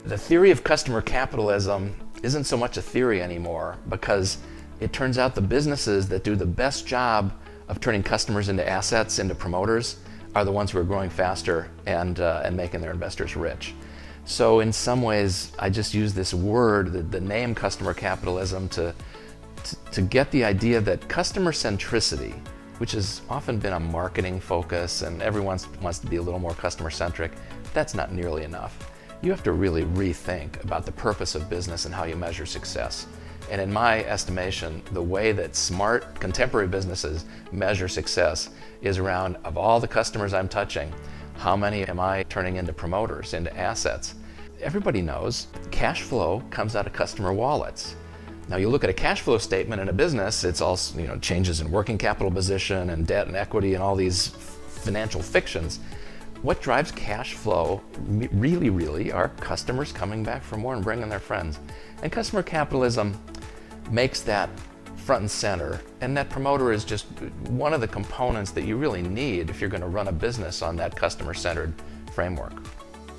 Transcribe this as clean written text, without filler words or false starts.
The theory of customer capitalism isn't so much a theory anymore, because it turns out the businesses that do the best job of turning customers into assets, into promoters, are the ones who are growing faster and making their investors rich. So in some ways, I just use this word, the name customer capitalism, to get the idea that customer centricity, which has often been a marketing focus and everyone wants to be a little more customer centric, that's not nearly enough. You have to really rethink about the purpose of business and how you measure success. And in my estimation, the way that smart contemporary businesses measure success is around, of all the customers I'm touching, how many am I turning into promoters, into assets? Everybody knows cash flow comes out of customer wallets. Now you look at a cash flow statement in a business, it's all changes in working capital position and debt and equity and all these financial fictions. What drives cash flow really are customers coming back for more and bringing their friends. And customer capitalism makes that front and center, and net promoter is just one of the components that you really need if you're going to run a business on that customer-centered framework.